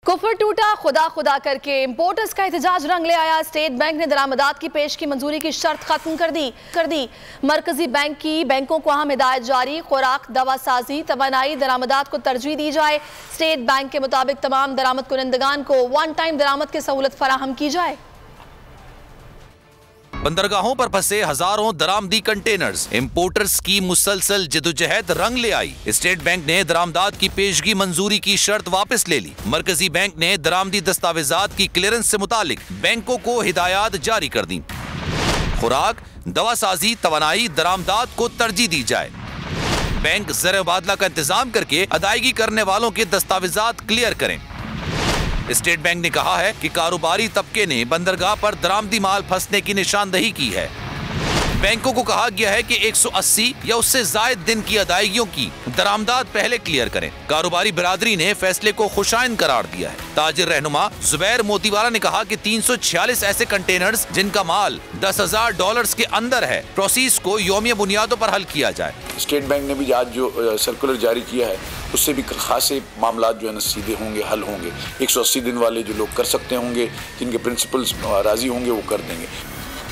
कुफर टूटा खुदा खुदा करके इंपोर्टर्स का एहतजाज रंग ले आया। स्टेट बैंक ने दरामदात की पेश की मंजूरी की शर्त खत्म कर दी। मरकजी बैंक की बैंकों को अहम हिदायत जारी, खुराक, दवा साजी, तवानाई, दरामदात को तरजीह दी जाए। स्टेट बैंक के मुताबिक तमाम दरामद कुनंदगान को वन टाइम दरामद की सहूलत फराहम की जाए। बंदरगाहों पर फंसे हजारों दरामदी कंटेनर्स, इंपोर्टर्स की मुसलसल जदोजहद रंग ले आई। स्टेट बैंक ने दरामदात की पेशगी मंजूरी की शर्त वापस ले ली। मरकजी बैंक ने दरामदी दस्तावेजात की क्लियरेंस से मुतालिक बैंकों को हिदायत जारी कर दी। खुराक, दवा साजी, तवानाई, दरामदात को तरजीह दी जाए। बैंक ज़र मुबादला का इंतजाम करके अदायगी करने वालों के दस्तावेजात क्लियर करें। स्टेट बैंक ने कहा है कि कारोबारी तबके ने बंदरगाह पर दरामदी माल फंसने की निशानदही की है। बैंकों को कहा गया है कि 180 या उससे ज्यादा दिन की अदायगियों की दरामदात पहले क्लियर करें। कारोबारी बिरादरी ने फैसले को खुशाइन करार दिया है। ताजिर रहनुमा जुबैर मोतीवाला ने कहा कि 346 ऐसे कंटेनर्स जिनका माल $10,000 के अंदर है, प्रोसेस को यौमिया बुनियादों पर हल किया जाए। स्टेट बैंक ने भी आज जो सर्कुलर जारी किया है उससे भी खासे मामला जो है ना सीधे होंगे, हल होंगे। 180 दिन वाले जो लोग कर सकते होंगे, जिनके प्रिंसिपल्स राजी होंगे, वो कर देंगे।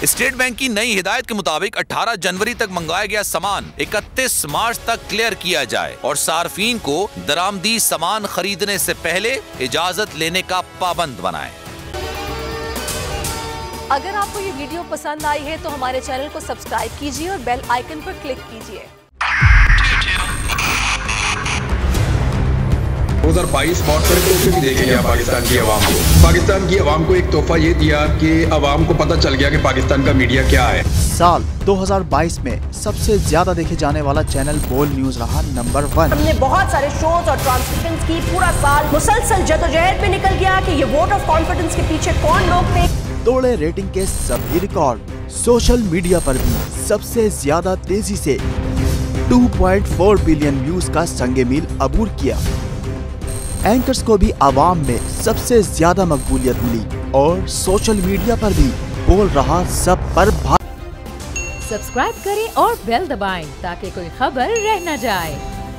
स्टेट बैंक की नई हिदायत के मुताबिक 18 जनवरी तक मंगवाया गया सामान 31 मार्च तक क्लियर किया जाए और सार्फिन को दरामदी सामान खरीदने से पहले इजाजत लेने का पाबंद बनाए। अगर आपको ये वीडियो पसंद आई है तो हमारे चैनल को सब्सक्राइब कीजिए और बेल आइकन पर क्लिक कीजिए। 2022 बहुत सारे तोहफे भी देखे गया पाकिस्तान की आवाम को। पाकिस्तान की आवाम को एक तोहफा ये दिया कि आवाम को पता चल गया कि पाकिस्तान का मीडिया क्या है। साल 2022 में सबसे ज्यादा देखे जाने वाला चैनल बोल न्यूज रहा नंबर 1। हमने बहुत सारे शोज और ट्रांसमिशंस की, पूरा साल मुसलसल जदोजहद में निकल गया कि ये वोट ऑफ कॉन्फिडेंस के पीछे कौन लोग थे। तोड़े रेटिंग के सभी रिकॉर्ड। सोशल मीडिया पर भी सबसे ज्यादा तेजी से 2.4 बिलियन व्यूज का संगे मील अबूर किया। एंकर्स को भी आवाम में सबसे ज्यादा मकबूलियत मिली और सोशल मीडिया पर भी बोल रहा सब पर सब्सक्राइब करें और बेल दबाएं ताकि कोई खबर रह न जाए।